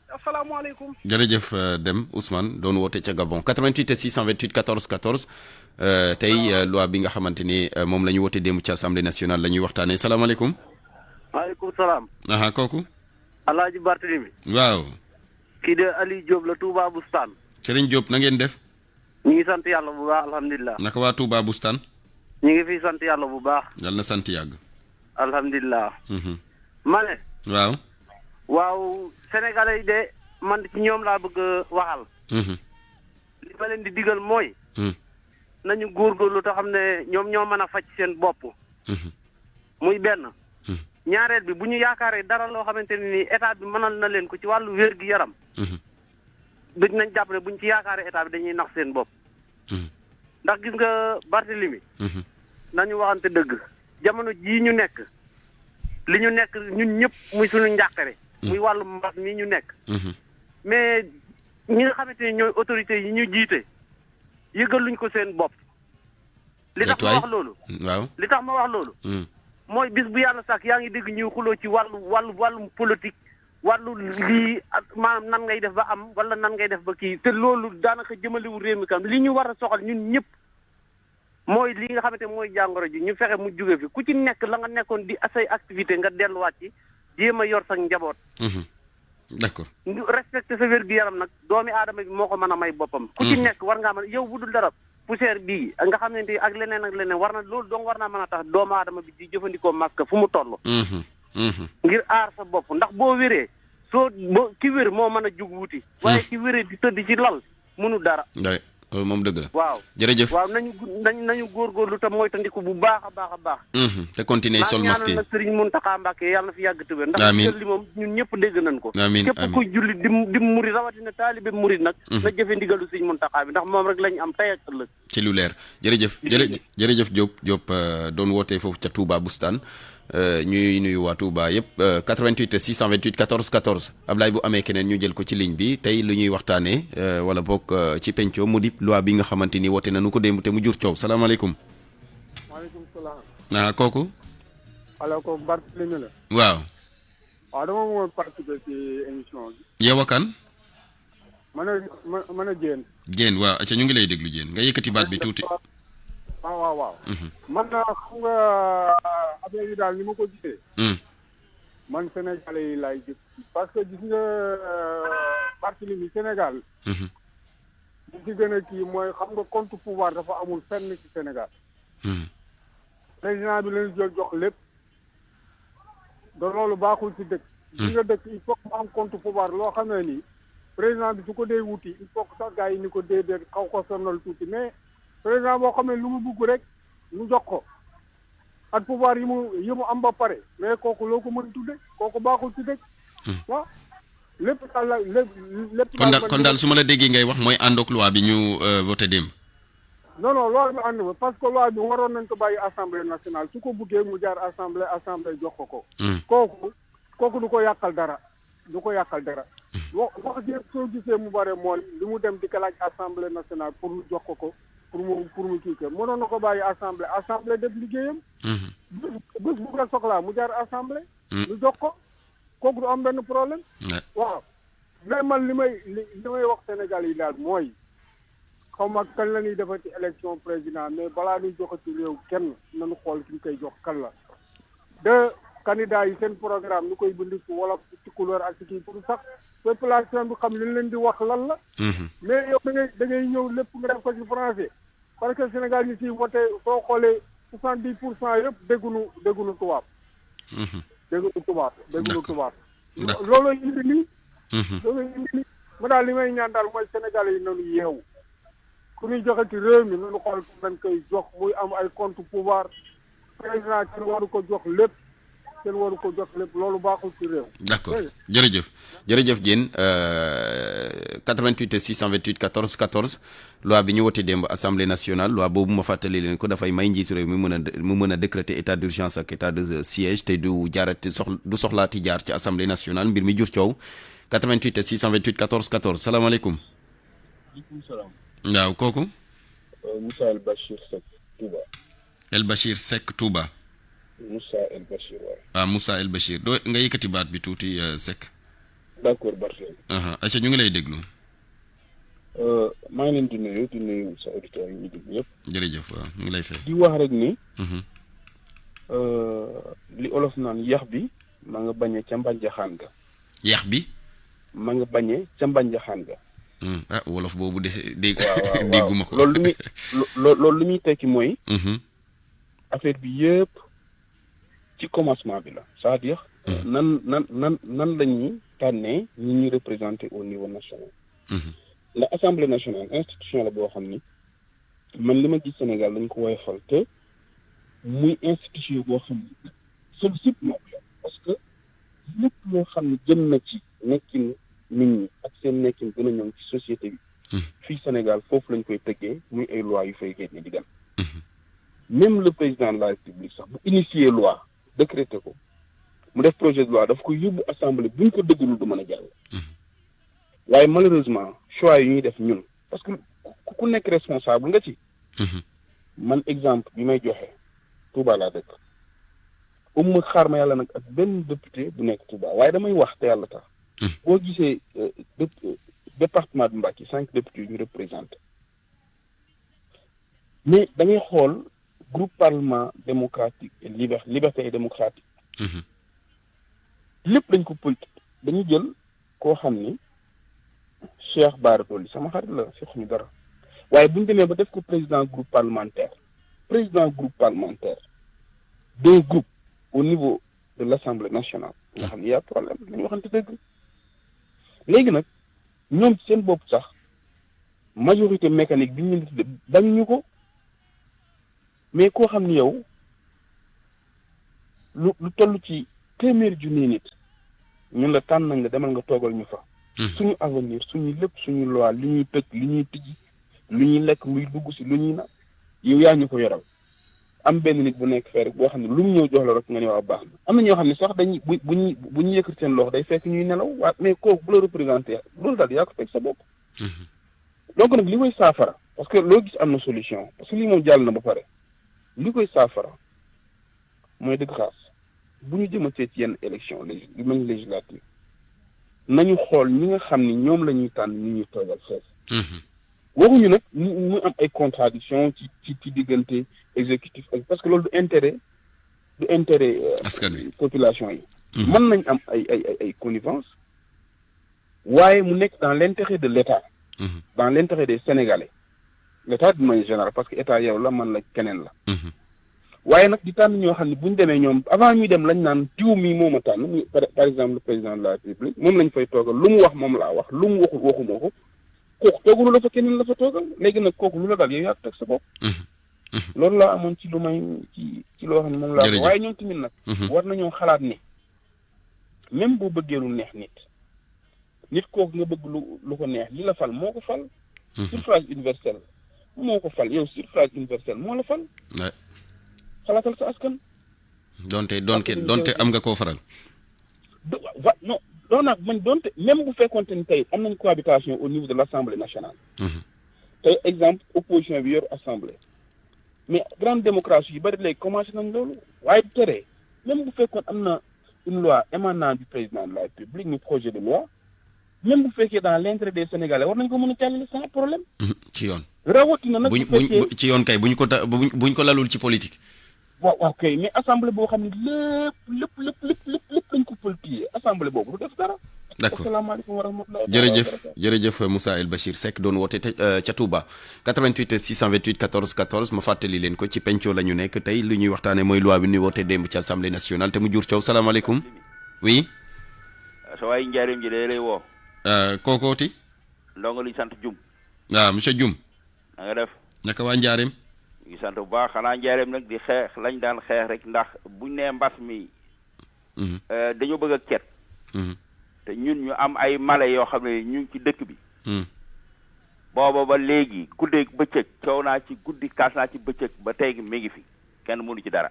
asalaamaaleykum. jërëjëf Deme Ousmane doon woote ca Gabon 88 628 14 14 tey loi bi nga xamante ni moom la ñu woote démb ci assemblée nationale la ñuy waxtaanee salaamaaleykum. maaleykum salaam. kooku. Alaaji Barthélémy. waaw. kii de Aliou Diop la Touba Boustane. Serigne Diop na ngeen def. ñu ngi sant yàlla bu baax alhamdulilah. naka waa Touba Boustane. ñu ngi fi sant yàlla bu baax. yàlla na sant yàgg. alhamdulilah. ma ne. waaw Sénégalais yi de man ci ñoom laa bëgg a waxal. li ma leen di digal mooy. nañu góorgóorlu te xam ne ñoom ñoo mën a faj seen bopp. muy benn. ñaareel bi bu ñu yaakaaree dara loo xamante ne ni état bi mënal na leen ko ci wàllu wér-gi-yaram. duñ nañ jàpp ne buñ ci yaakaaree état bi dañuy nax seen bopp. ndax gis nga Barthélémy. nañu waxante dëgg jamono jii ñu nekk li ñu nekk ñun ñëpp muy suñu njàqare. muy wàllu mbas mi ñu nekk. mais ñi nga xamante ni ñooy autorités yi ñu jiite yëgal luñ ko seen bopp. li tax ma wax loolu. waaw li tax ma wax loolu. mooy bis bu yàlla sax yaa ngi dégg ñuy xuloo ci wàllum politique wàllu lii maanaam nan ngay def ba am wala nan ngay def ba kii te loolu daanaka jëmaliwu réew mi kam li ñu war a soxal ñun ñëpp mooy li nga xamante mooy jàngoro ji ñu fexe mu jóge fi ku ci nekk la nga nekkoon di say activité nga delluwaat ci jéem a yor sa njaboot. d'accord. ñu respecté sa wér-gu-yaram nag doomi aadama bi moo ko mën a may boppam. ku ci nekk war ngaa mën yow bu dul dara poussière bii nga xam ne ak leneen war na loolu donc war naa mën a tax doomu aadama bi di jëfandikoo masque fu mu toll. ngir aar sa bopp ndax boo wéree ki wér moo mën a jug wuti. waaye ki wéree di tëdd ci lal mënu dara. loolu moom dëgg la. waaw jërëjëf. waaw nañu góorgóorlu tam mooy tandiku bu baax a baax a baax. te continuer sol masque yi maa ngi ñaanal nag Serigne Mountakha Mbacké yàlla na fi yàgg tëwër. amiin ndax li moom ñun ñëpp dégg nañ ko. amiin képp kuy julli di murid rawatina taalibe murid nag. na jëfe ndigalu Serigne Mountakha bi ndax moom rek lañu am tey ak ëllëg. ci lu leer jërëjëf Diop doon wootee foofu ca Touba Boustane ñuy nuyu waa Touba yëpp 88 628 14 14 Ablaye bu amee keneen ñu jël ko ci ligne bi tey lu ñuy waxtaanee wala bokk ci penco mu di loi bi nga xamante ni wote nañu ko démb te mu jur coow salaamaaleykum. maaleykum salaam. kooku. alors que Barthélémy la. waaw. waaw dama bëggoon participer ci émission bi. yow a kan. man a Diène. Diène waaw acca ñu ngi lay déglu Diène nga yëkkati baat bi tuuti. waaw. man na xam nga affaire yi daal ni ma ko gisee. man Sénégalais yi laay jëf parce que gis nga Barthélémy Sénégal. li ci gën a kii mooy xam nga contre pouvoir dafa amul fenn ci Sénégal. président bi leen jël jox lépp. da loolu baaxul ci dëkk. gis nga dëkk il faut que mu am contre pouvoir loo xam ne nii président bi su ko dee wuti il faut que sax gars yi ni ko déedéet xaw ko sonal tuuti mais. président boo xam ne lu mu bugg rek mu jox ko ak pouvoir yi mu am ba pare mais kooku loo ko mën tudde kooku baaxul ci dëkk. waaw lépp daal la lépp. kon daal su ma la déggee ngay wax mooy ànd ak loi bi ñu voté démb. non loi bi ànd parce que loi bi waroon nañ ko bàyyi assemblée nationale su ko buggee mu jaar assemblée jox ko. kooku du ko yàqal dara wax jëpp soo gisee mu bare mooy li mu dem di ko laaj assemblée nationale pour mu jox ko. pour mu kii que mënoon na ko bàyyi assemblée def liggéeyam. bés bu ko soxlaa mu jaar assemblée. ñu jox ko kooku du am benn problème. waaw mais man li may wax Sénégal yi daal mooy xaw ma kan la ñuy defar ci élection président mais balaa ñuy joxe ci réew kenn nañu xool ki ñu koy jox kan la. de candidats yi seen programme ñu koy bind ci wolof ci couleur ak ci kii pour sax population bi xam li leen di wax lan la. mais yow da ngay ñëw lépp nga def ko ci français. parce que Sénégal ñu ciy voté soo xoolee 70% yëpp dégguñu tubaab. dégguñu tubaab. looloo indi lii. mu daal li may ñaan daal mooy Sénégal yi nañu yeewu. ku ñuy joxe ci réew mi nañu xool dañ koy jox muy am ay contre pouvoir président kenn waru ko jox lépp. loolu baaxul ci réew. d'accord jërëjëf Diène 88 628 14 14 loi bi ñu wote démb assemblée nationale loi boobu ma fàttali leen ko dafay may njiitu réew mu mën a décréter état d'urgence ak état de siège te du soxlaati jaar ci assemblée nationale mbir mi jur coow 88 628 14 14 salaamaaleykum. maaleykum salaam. waaw kooku. Moussa El Bachir Seck Touba. El Bachir Seck Touba. Moussa El Bachir waaw. Moussa El Bachir doo nga yëkkati baat bi tuuti Seck. d'accord Barthélémy. acca ñu ngi lay déglu. maa ngi leen di nuyu sa auditeurs yi ñu déglu yëpp. jërëjëf waaw ñu ngi lay fay. di wax rek ni. li olof naan yax bi ma nga bañee ca mbanjaxaan ga. yax bi. ma nga bañee ca mbanjaxaan ga. wolof boobu dégg. waaw dégguma ko. loolu li muy tekki mooy. affaire bi yëpp. ci commencement bi la c'est-à-dire nan la ñuy tànnee ñi ñuy représenter au niveau national. la assemblée nationale institution la boo xam ni man li ma gis Sénégal dañ ko woyofal te muy institution boo xam ni sol sip moo ko parce que lépp loo xam ne jëm na ci nekkin nit ñi ak seen nekkin gën a ñoom ci société bi fii Sénégal foofu lañ koy tëggee muy ay loi yu fay génne di gan même le président de la République sax bu initier loi décrété ko mu def projet de loi daf ko yóbbu assemblée buñ ko dëggalul du mën a jàll. waaye malheureusement choix yi ñuy def ñun parce que ku nekk responsable nga ci. man exemple bi may joxe Touba laa dëkk. ma xaar ma yàlla nag ak benn député bu nekk Touba waaye damay wax te yàlla tax. boo gisee département de Mbacké 5 députés yu ñu représenté mais da ngay xool. groupe parlement démocratique et liberté et démocratique lépp dañ ko politique dañu jël koo xam ni Cheikh Bara Dolly sama xarit la si xuñu dara waaye bu ñu demee ba def ko président groupe parlementaire d'un groupe au niveau de l'Assemblée nationale nga xam ne y a problème dañu waxante dëgg léegi nag ñoom ci seen bopp sax majorité mécanique bi ñu bañuñu ko mais koo xam ni yow lu toll ci téeméer junni nit ñun la tànn nga demal nga toogal ñu fa. suñu avenir suñu lépp suñu loi li ñuy tëj li ñuy tijji lu ñuy lekk muy dugg si lu ñuy na yow yaa ñu ko yoral am benn nit bu nekk fee rek boo xam ne lu mu ñëw jox la rek nga ne waaw baax na am na ñoo xam ne sax dañuy bu ñu yëkkati seen loxo day fekk ñuy nelaw waa mais kooku bu la représenté loolu daal yaa ko teg sa bopp. donc nag li koy saafara parce que loo gis am na solution parce que lii moom jàll na ba pare li koy saafara mooy dëgg xaas bu ñu jëmatee ci yenn élection yu mel ni législative nañu xool ñi nga xam ni ñoom la ñuy tànn ñu ñuy toogal fees. waxuñu nag mu am ay contradiction ci diggante exécutif parce que loolu du intérêt askan wi population yi. mën nañ am ay connivence waaye mu nekk dans l'intérêt de l'État. dans l'intérêt des Sénégalais. l'État d'une manière générale parce que état yow la man la keneen la. waaye nag di tànn ñoo xam ne bu ñu demee ñoom avant ñuy dem lañ naan diw mi moo ma tànn muy par exemple le président de la République moom lañ fay toogal lu mu wax moom laa wax lu mu waxul waxuma ko kooku toogalu la fa keneen la fa toogal léegi nag kooku lu la dal yow yaa teg sa bopp. loolu laa amoon ci lu may ci loo xam ne moom laa ko waaye ñoom tamit nag. war nañoo xalaat ne même boo bëggee lu neex nit kooku nga bëgg lu ko neex li la fal moo ko fal. suffrage universel moo ko fal yow suffrage universel moo la fal. xalaatal sa askan. donte am nga koo faral. non doonaak man donte même bu fekkoonte ni tey am nañ cohabitation au niveau de l'Assemblée nationale. tey exemple opposition bi yor assemblée. mais grande démocratie yu bari léegi commencé nañ loolu waaye du tere même bu fekkoon am na une loi émanant du président de la République ñu projet de loi même bu fekkee dans l'intérêt des Sénégalais war nañ ko mën a jàllale sans problème. ci yoon. rawatina nag bu fekkee ci yoon kay buñ ko lalul ci politique. waaw kay mais assemblée boo xam ne lépp lañ ko politiser assemblée boobu du def dara. d'accord asalaamaaleykum wa rahmatulah. jërëjëf Moussa El Bachir Seck doon woote ca Touba 88 628 14 14 ma fàttali leen ko ci penco la ñu nekk tey li ñuy waxtaanee mooy loi bi ñuy woote démb ci assemblée nationale te mu jur coow salaamaaleykum. oui. sa waay njaareem ji day lay woo. kookooti. ndongo li sant Dioum. waaw monsieur Dioum. na nga def. naka waa njaareem. ñu sant bu baax xanaa njaareem nag di xeex lañ daan xeex rek ndax buñ nee mbas mi. dañoo bëgg ak cet. te ñun ñu am ay mala yoo xam ne ñu ngi ci dëkk bi. booba ba léegi guddeeg bëccëg coow naa ci guddi kaas naa ci bëccëg ba tey mi ngi fi kenn mënu ci dara.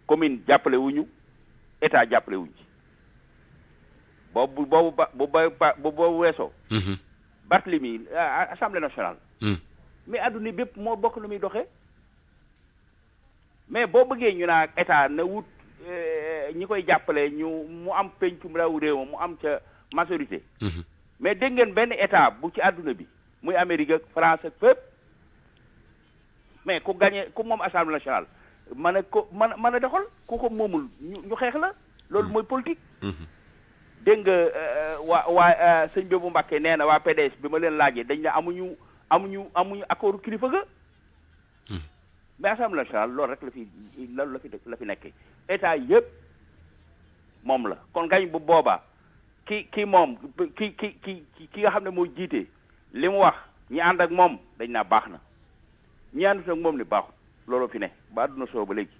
commune jàppale wuñu état jàppale wuñ ci. boobu weesoo. Barthélemy assemblée nationale. mais adduna bépp moo bokk lu muy doxee. mais boo bëggee ñu naa état na wut. ñi koy jàppale mu am pencum raw réew mu am ca majorité. mais dégg ngeen benn état bu ci àdduna bi muy Amérique ak France ak fépp mais ku gagné ku moom assemblée nationale mën a doxal ku ko moomul ñu xeex la loolu mooy politique. dégg nga waa sëñ Bébou Mbacké nee na waa PDS bi ma leen laajee dañ ne amuñu accord kilifa ga. mais assemblée nationale loolu rek la fi nekkee état yëpp moom la kon gañ bu boobaa ki nga xam ne moo jiite li mu wax ñi ànd ak moom dañ naa baax na ñi àndut ak moom ni baaxul looloo fi ne ba àdduna soo ba léegi.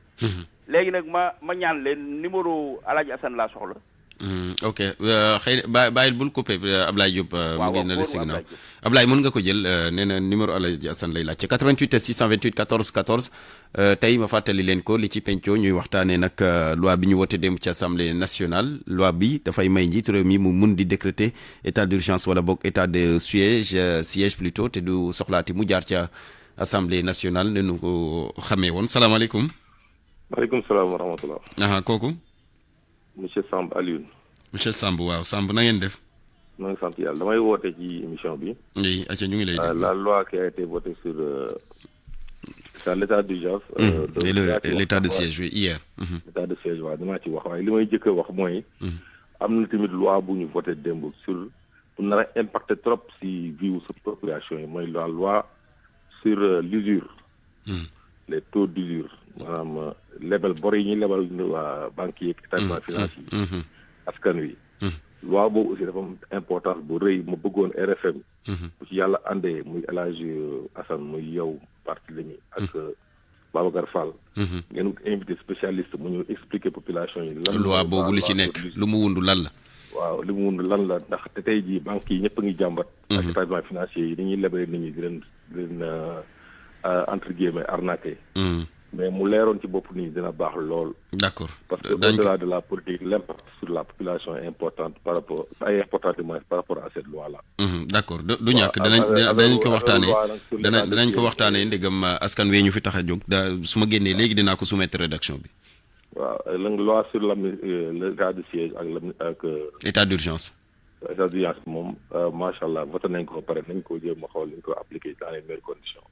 léegi nag ma ñaan leen numéro Alaaji Assane laa soxla. ok xëy na bàyyil bul coupé Ablaye Diop. mu ngi na la signal Ablaye mën nga ko jël nee na numéro Alaaji Assane lay laajte 88 628 14 14 tey ma fàttali leen ko li ci penco ñuy waxtaanee nag loi bi ñu wote dem ci assemblée nationale loi bi dafay may njiitu réew mi mu mun di décréter état d'urgence wala boog état de siège plutôt te du soxlaati mu jaar ca assemblée nationale ne nu ko xamee woon salaamaaleykum. maaleykum salaam wa rahmatulah. kooku. monsieur Samb Alioune. monsieur Samb waaw Samb na ngeen def. maa ngi sant yàlla damay woote ci émission bi. oui acca ñu ngi lay déglu. la loi qui a été votée sur l'état d'urgence. l'état de siège oui hier. l'état de siège waaw damaa ci wax waaye li may jëkk a wax mooy. am na tamit loi bu ñu voté démb sur pour nar a impacter trop si vie sa population yi mooy la loi sur l'usure. les taux d'usure maanaam lebal bor yi ñuy lebal waa banques yi ak établissement financier yi askan wi loi boobu aussi dafa am importance bu rëy ma bëggoon RFM bu ci yàlla àndee muy El Hadj Assane muy yow Barthélemy ak Babacar Fall ngeen invité spécialiste mu ñu expliquer population yi lan loi boobu li ci nekk lu mu wundu lan la waaw li mu wundu lan la ndax te tey jii banques yi ñëpp a ngi jàmbat ak établissement financier yi dañuy lebale nit ñi di leen entre guillemets arnaqué. mais mu leeroon ci bopp nii dina baax lool. d'accord parce que au-delà de la politique l'impact sur la population est importante par rapport à cette loi là. d'accord du ñàkk danañ ko waxtaanee danañ ko waxtaanee ndegam askan wi ñu fi tax a jóg su ma génnee léegi dinaa ko soumettre rédaction bi. waaw la loi sur l'état de siège ak état d'urgence. état d'urgence moom macha allah voté nañ ko pare nañ ko jéem a xool nañ ko appliqué dans les meilleures conditions.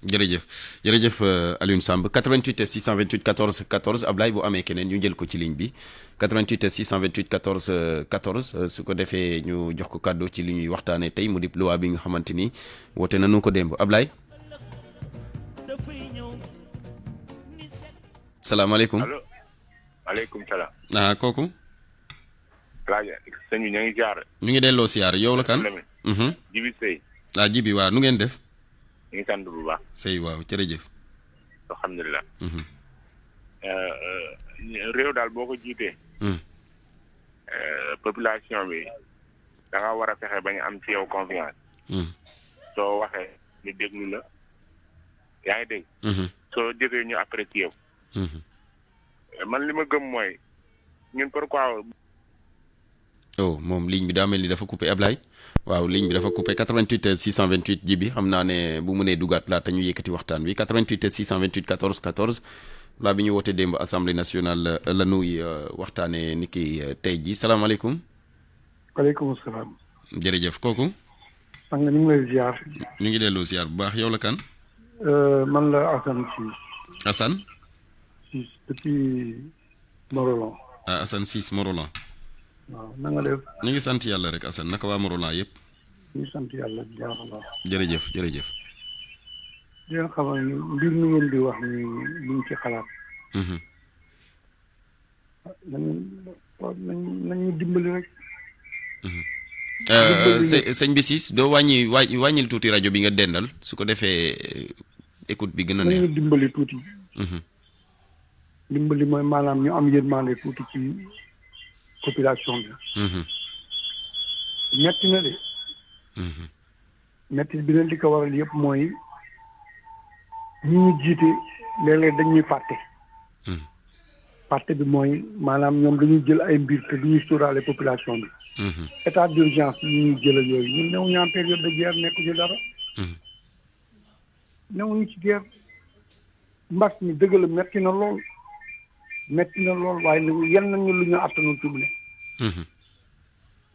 jërëjëf Alioune Samb 88 628 14 14 Ablaye bu amee keneen ñu jël ko ci ligne bi 88 628 14 14 su ko defee ñu jox ko kàddu ci li ñuy waxtaanee tey mu di loi bi nga xamante ni woote nañu ko démb Ablaye. salaamaaleykum. allo maaleykum salaam. kooku. rajo sëñ bi ñu ngi jaar. ñu ngi delloo siyaar yow la kan. Jibi Sey. Jibi waaw nu ngeen def. ñu ngi sant bu baax. Sey waaw jërëjëf. alhamdulilah. réew daal boo ko jiitee. population bi da nga war a fexe ba ñu am ci yow confiance. soo waxee ñu déglu la yaa ngi dégg. soo jëfee ñu apprécier yow. man li ma gëm mooy ñun pourquoi. moom ligne bi daa mel ni dafa coupé Ablaye waaw ligne bi dafa coupé 88 628 ji bi xam naa ne bu mënee dugaat laata ñu yëkkati waxtaan bi 88 628 14 14 laa bi ñu woote démb assemblée nationale la nuy waxtaanee ni ki tey ji salaamaaleykum. waaleykum salaam. jërëjëf kooku. man nga ñu ngi lay ziar. ñu ngi delloo ziar bu baax yow la kan. man la Assane Ciss. Assane. Ciss depuis Morolan. Assane Ciss Morolan. waaw na nga def. ñu ngi sant yàlla rek Assane naka waa Morolan yëpp. ñu ngi sant yàlla bu baax a baax. jërëjëf. di leen xamal ni mbir mi ngeen di wax ni ñu ngi ci xalaat. nañu dimbali rek. sëñ bi Ciss doo wàññil tuuti rajo bi nga dendal su ko defee écoute bi gën a neex. nañu dimbali tuuti. dimbali mooy maanaam ñu am yërmande tuuti ci population bi. metti na de. metti bi leen di ko waral yëpp mooy ñi ñu jiite léeg-léeg dañuy fàtte. fàtte bi mooy maanaam ñoom dañuy jël ay mbir te duñuy sóoraale population bi. état d'urgence yi ñuy jëlal yooyu ñun new ñaan période de guerre nekkuñu dara. newuñu ci guerre. mbas mi dëgg la metti na lool. metti na lool waaye nag yan nañu lu ñu attanu fi mu ne.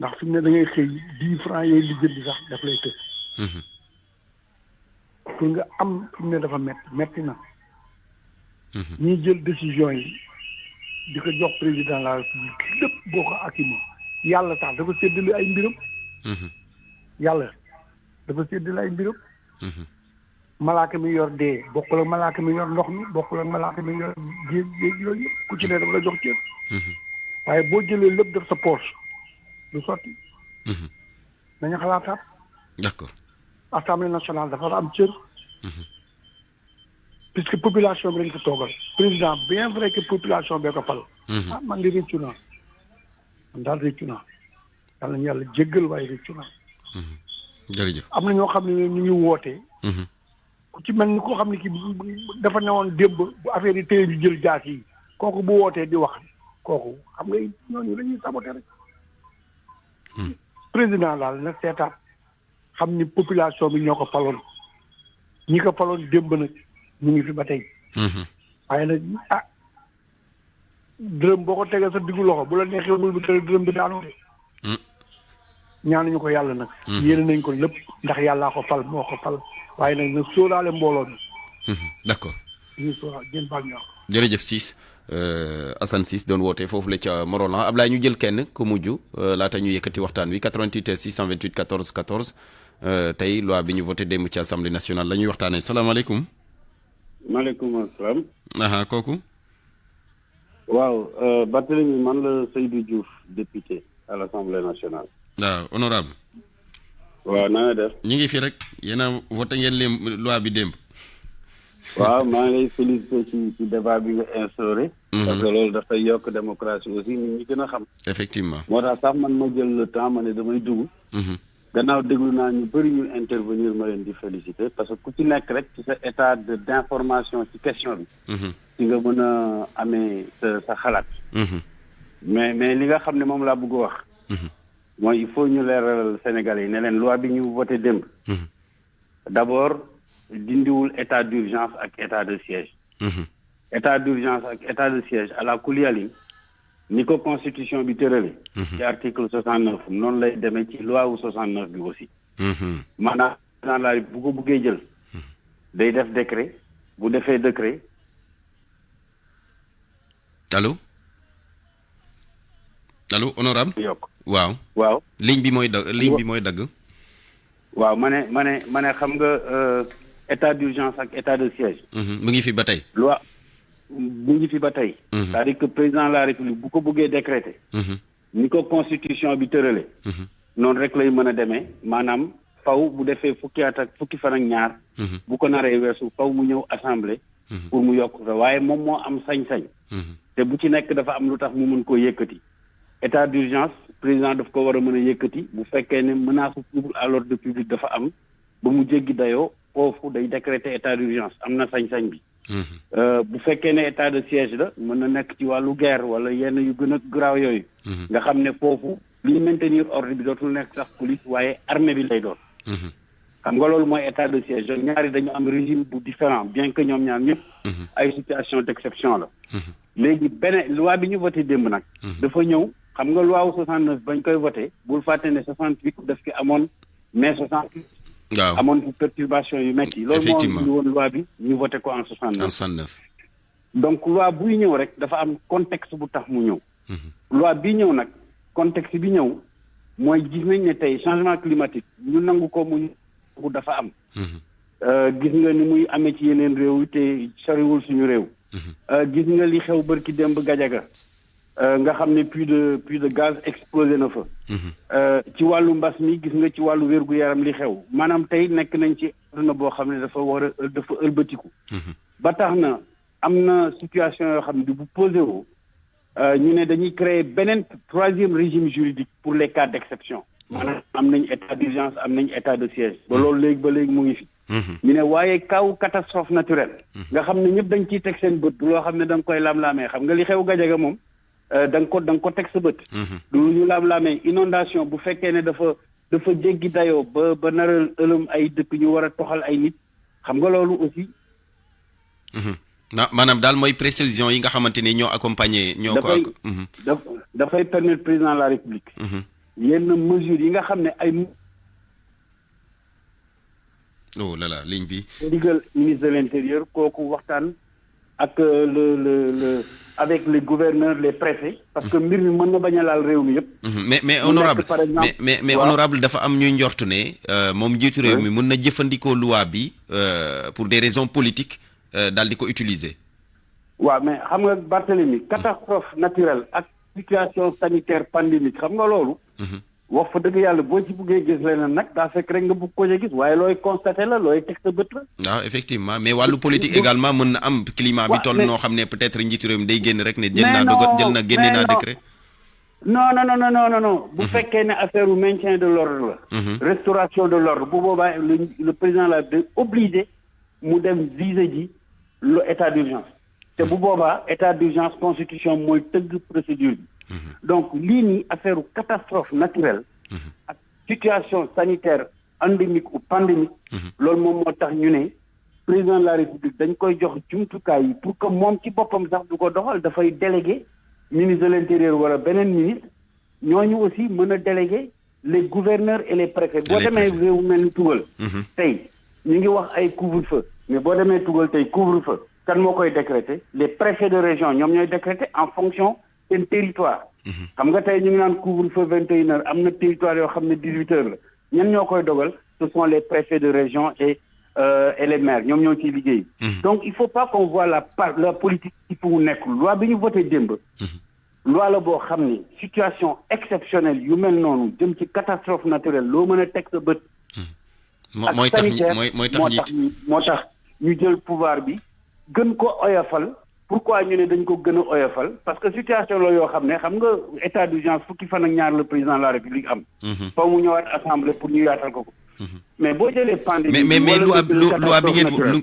ndax fi mu ne da ngay xëy 10 francs yooyu li jëndi sax daf lay tëj. pour nga am fi mu ne dafa metti na. ñuy jël décision yi di ko jox président de la République lépp boo ko akimo yàlla sax dafa séddale ay mbiram. yàlla dafa séddale ay mbiram. malaaka mi yor dee bokkul ak malaaka mi yor ndox mi bokkul ak malaaka mi yor géej yooyu yëpp ku ci ne dafa la jox cër. waaye boo jëlee lépp def sa poche du sotti. nañu xalaataat. d'accord. assemblée nationale dafa am cër. puisque population bi lañ ko toogal. président bien vrai que population bee ko fal. man di réccu naa man daal réccu naa yàlla nañu yàlla jéggal waaye réccu naa. jërëjëf. am na ñoo xam ne ñu ngi wootee. ku ci mel ni koo xam ne ki dafa newoon démb bu affaire yi téye ñu jël jaas yi kooku bu wootee di wax kooku xam nga ñooñu dañuy saboter rek. président daal na seetaat xam ni population bi ñoo ko faloon ñi ko faloon démb nag ñu ngi fi ba tey. waaye nag dërëm boo ko tegee sa diggu loxo bu la neexee bul bi tëdd dërëm bi daanu de. ñaanuñu ko yàlla nag. yéene nañ ko lépp ndax yàllaa ko fal moo ko fal waaye nag na sóoraale mbooloo mi. d'accord. ñu sóoraale ngeen baal ñu wax. jërëjëf Ciss Assane Ciss doon woote foofu la ca Morolan Ablaye ñu jël kenn ku mujj laata ñu yëkkati waxtaan wi 88 628 14 14 tey loi bi ñu voté démb ci assemblée nationale la ñuy waxtaanee salaamaaleykum. maaleykum salaam. kooku. waaw Barthélémy man la Seydou Diouf député à l'Assemblée nationale. waaw honorable. waaw na nga def. ñu ngi fi rek yéen a voté ngeen leen loi bi démb. waaw maa ngi lay félicité ci débat bi nga instauré. parce que loolu dafay yokk démocratie aussi nit ñi gën a xam. effectivement moo tax sax man ma jël le temps ma ne damay dugg. gannaaw déglu naa ñu bëri ñu intervenir ma leen di féliciter parce que ku ci nekk rek ci sa état d'information ci question bi. ci nga mën a amee sa xalaat. mais li nga xam ne moom laa bëgg wax. mooy il faut ñu leeral Sénégalais yi ne leen loi bi ñu voté démb. d'abord dindiwul état d'urgence ak état de siège. état d'urgence ak état de siège à la kuliyalin ni ko constitution bi tërale. ci article 69 noonu lay demee ci loi wu 69 bi aussi. maanaam président de la République bu ko buggee jël. day def décret bu defee décret. allo honorable yokk waaw ligne bi mooy dagg waaw ma ne xam nga état d'urgence ak état de siège. mu ngi fi ba tey. loi mu ngi fi ba tey. c'est-à-dire que président de la République bu ko bëggee décréter. ni ko constitution bi tërale. noonu rek lay mën a demee maanaam faw bu defee fukki at ak fukki fan ak ñaar. bu ko naree weesu faw mu ñëw assemblée. pour mu yokk ko waaye moom moo am sañ-sañ. te bu ci nekk dafa am lu tax mu mën koo yëkkati. état d'urgence président daf ko war a mën a yëkkati bu fekkee ne menace trouble à l'ordre public dafa am ba mu jéggi dayoo foofu day décréter état d'urgence am na sañ-sañ bi. bu fekkee ne état de siège la mën na nekk ci wàllu guerre wala yenn yu gën a garaaw yooyu. nga xam ne foofu li maintenir ordre bi dootul nekk sax police waaye armée bi lay doon. xam nga loolu mooy état de siège ñaari dañu am régime bu différent bien que ñoom ñaar ñëpp. ay situation d'exception la. léegi beneen loi bi ñu voté démb nag. dafa ñëw xam nga loi wu 69 bañ koy voté bul fàtte ne 68 daf ki amoon mai 68. waaw amoon fi perturbation yu métti. effectivement loolu moo indi woon loi bi ñu voté ko en 69. en 69. donc loi buy ñëw rek dafa am contexte bu tax mu ñëw. loi bi ñëw nag contexte bi ñëw mooy gis nañ ne tey changement climatique ñu nangu ko mu dafa am. gis nga ni muy amee ci yeneen réew te soriwul suñu réew. gis nga li xew bërki démb Gajaga nga xam ne puits de gaz explosé na fa. ci wàllu mbas mi gis nga ci wàllu wér-gu-yaram li xew maanaam tey nekk nañ ci àdduna boo xam ne dafa ëlbatiku. ba tax na am na situation yoo xam ne bu posé woo ñu ne dañuy créer beneen troisième régime juridique pour les cas d'exception. maanaam am nañ état d'urgence am nañ état de siège. ba loolu léegi mu ngi fi. ñu ne waaye kaw catastrophe naturelle. nga xam ne ñëpp dañ ciy teg seen bët loo xam ne da nga koy lam-laamee xam nga li xew Gajaga moom da nga ko teg sa bët. du ñu lam-laamee inondation bu fekkee ne dafa jéggi dayoo ba nar a ëlëm ay dëkk ñu war a toxal ay nit xam nga loolu aussi. maanaam daal mooy précision yi nga xamante ni ñoo accompagner. ñoo ko dafay permettre président de la République. yenn mesures yi nga xam ne ay. oh là là ligne bi. ndigal ministre de l'Intérieur kooku waxtaan ak avec les gouverneurs les préfets. parce que mbir mi mën na bañ a laal réew mi yëpp. mais honorable mais honorable dafa am ñuy njortu ne moom njiitu réew mi mën na jëfandikoo loi bi pour des raisons politiques daal di ko utiliser. waaw mais xam nga Barthélémy catastrophe naturelle ak situation sanitaire pandémique xam nga loolu. wax fa dëgg yàlla boo ci buggee gis leneen nag daa fekk rek nga bugg ko gis waaye looy constaté la looy teg sa bët la. waaw effectivement mais wàllu politique également mën na am climat bi toll noo xam ne peut-être njiitu réew mi day génn rek ne génne naa décret. non bu fekkee ne affaire u maintien de l'ordre la. restauration de l'ordre bu boobaa le président la day obligé mu dem viser ji le état d'urgence. te bu boobaa état d'urgence constitution mooy tëgg procédure bi. donc lii nii affaire catastrophe naturelle. ak situation sanitaire endémique ou pandémique. loolu moom moo tax ñu ne président de la République dañ koy jox jumtukaay yi pour que moom ci boppam sax du ko doxal dafay déléguer ministre de l'Intérieur wala beneen ministre ñooñu aussi mën a déléguer les gouverneurs et les préfets. boo demee réew mel ni Tugal. tey ñu ngi wax ay couvre-feu mais boo demee Tugal tey couvre-feu kan moo koy décréter les préfets de région ñoom ñooy décréter en fonction seen territoire. xam nga tey ñu ngi naan couvre-feu 21h am na territoire yoo xam ne 18h la ñan ñoo koy dogal ce sont les préfets de région et les maires ñoom ñoo ciy liggéey. donc il faut pas qu'on voit la politique ci fu mu nekk loi bi ñu voté démb. loi la boo xam ni situation exceptionnelle yu mel noonu jëm ci catastrophe naturelle loo mën a teg sa bët. mooy tax moo tax ñu jël pouvoir bi gën ko oyofal pourquoi ñu ne dañ ko gën a oyofal parce que situation la yoo xam ne xam nga état d'urgence fukki fan ak ñaar le président de la république am. fa mu ñëwaat assemblée pour ñu yaatal ko. mais boo jëlee pandémie. mais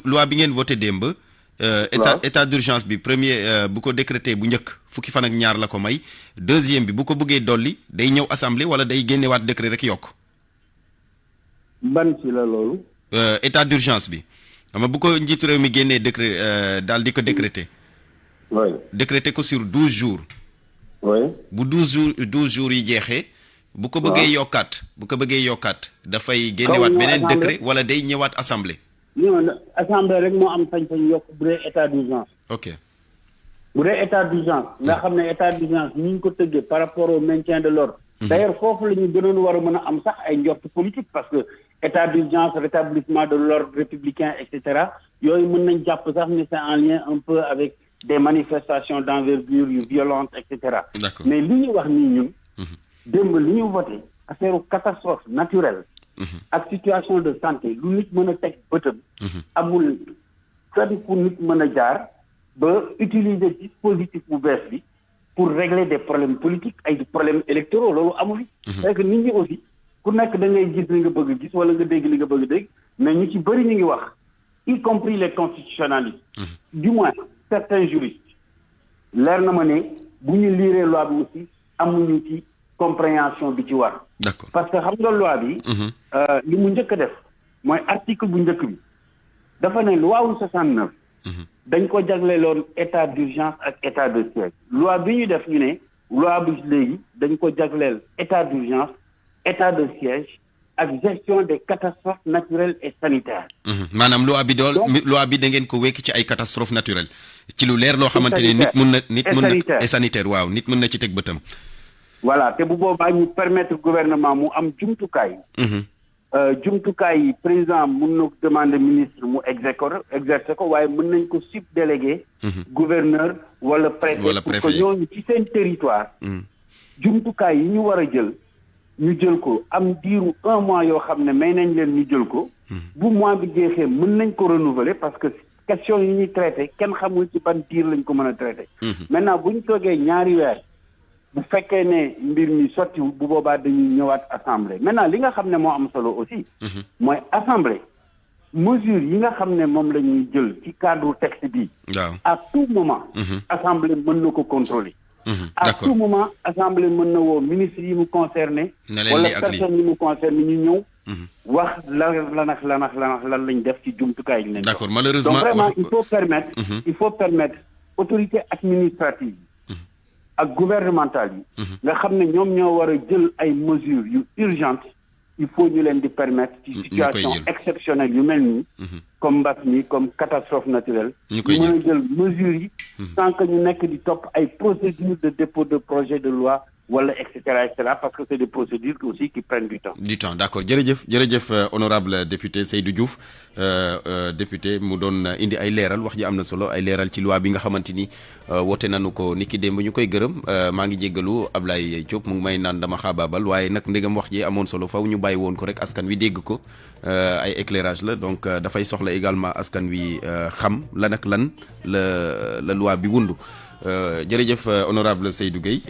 loi bi ngeen voté démb. état d'urgence bi premier bu ko décrété bu njëkk fukki fan ak ñaar la ko may deuxième bi bu ko bëggee dolli day ñëw assemblée wala day génnewaat décret rek yokk. ban ci la loolu. état d'urgence bi xam nga bu ko njiitu réew mi génnee décret daal di ko décrété. oui décrété ko sur 12 jours. oui bu 12 jours yi jeexee. bu ko bëggee yokkaat dafay génnewaat beneen décret wala day ñëwaat assemblée. non assemblée rek moo am sañ-sañ yokk bu dee état d'urgence. ok bu dee état d'urgence nga xam ne état d'urgence ni ñu ko tëggee par rapport au maintien de l'ordre. d'ailleurs foofu la ñu gënoon war a mën a am sax ay njort politique parce que état d'urgence rétablissement de l'ordre républicain et cetera yooyu mën nañ jàpp sax ni c'est en lien un peu avec des manifestations d'envergure yu violentes et cetera. mais li ñu wax nii ñun. démb li ñu voté affaire catastrophe naturelle. ak situation de santé lu nit mën a teg bëtam. amul fenn fu nit mën a jaar ba utiliser dispositif bu bees bi pour régler des problèmes politiques ay problèmes électoraux loolu amul. c'est que nit ñi aussi ku nekk da ngay gis li nga bëgg gis wala nga dégg li nga bëgg dégg mais ñu ci bëri ñu ngi wax y compris les constitutionnalistes. du moins certains juristes leer na ma ne bu ñu liiree loi bi aussi amuñu ci compréhension bi ci war. d'accord parce que xam nga loi bi. li mu njëkk a def mooy article bu njëkk bi dafa ne loi wu 69. dañ ko jagleeloon état d'urgence ak état de siège. loi bi ñu def ñu ne loi bi léegi dañ ko jagleel état d'urgence état de siège ak gestion des catastrophes naturelles et sanitaires. maanaam loi bi da ngeen ko wekk ci ay catastrophes naturelles ci lu leer loo xamante ne nit mun na et sanitaire waaw nit mun na ci teg bëtam. voilà te bu boobaa ñu permettre gouvernement mu am jumtukaay. jumtukaay yi président mun na demander ministre mu exercer ko waaye mën nañ ko subdéléguer. gouverneur wala préfet pour que ñooñu ci seen territoire. jumtukaay yi ñu war a jël ñu jël ko am diiru 1 mois yoo xam ne may nañ leen ñu jël ko. bu mois bi jeexee mën nañ ko renouveler parce que question yi ñuy traité kenn xamul ci ban diir lañ ko mën a traité. maintenant bu ñu toogee ñaari weer. bu fekkee ne mbir mi sottiwul bu boobaa dañuy ñëwaat assemblée maintenant li nga xam ne moo am solo aussi. mooy assemblée mesure yi nga xam ne moom la ñuy jël ci cadre texte bi. à tout moment. assemblée mën na ko contrôler. à tout moment assemblée mën na woo ministre yi mu concerné. wala personne yi mu concerné ñu ñëw. wax lan lañ def ci jumtukaay yi. d'accord malheureusement donc vraiment il faut permettre autorité administrative ak gouvernementale yi nga xam ne ñoom ñoo war a jël ay mesures yu urgentes il faut ñu leen di permettre ci situation exceptionnelle yu mel nii comme mbas mi comme catastrophe naturelle ñu mën a jël mesures yi sans que ñu nekk di topp ay procédures de dépôt de projet de loi wala et cetera parce que c'est des procédures aussi qui prennent du temps. D'accord jërëjëf honorable député Seydou Diouf député mu doon indi ay leeral wax ji am na solo ay leeral ci loi bi nga xamante ni woote nañu ko niki démb ñu koy gërëm maa ngi jéggalu Ablaye Diop mu ngi may naan dama xaabaabal waaye nag ndegam wax ji amoon solo faw ñu bàyyi woon ko rek askan wi dégg ko ay éclairage la donc dafay soxla également askan wi xam lan ak lan la loi bi wundu. jërëjëf honorable Seydou Gueye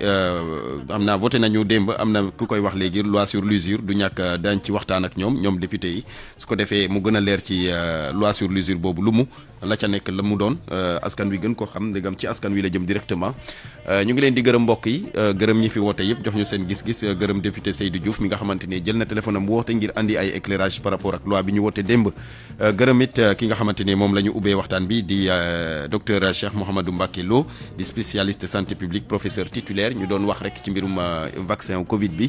am naa voté nañu démb am na ku koy wax léegi loi sur l'usure du ñàkk dañ ci waxtaan ak ñoom député yi su ko defee mu gën a leer ci loi sur l'usure boobu lu mu la ca nekk la mu doon askan wi gën ko xam ndegam ci askan wi la jëm directement ñu ngi leen di gërëm mbokk yi gërëm ñi fi woote yëpp jox ñu seen gis-gis gërëm député Seydou Diouf mi nga xamante ne jël na téléphone am woote ngir andi ay éclairage par rapport ak loi bi ñu woote démb gërëm it ki nga xamante ne moom la ñu ubbee waxtaan bi di docteur Cheikh Mouhamadou Mbacké Lo di spécialiste santé publique professeur titulaire ñu doon wax rek ci mbirum vaccin Covid bi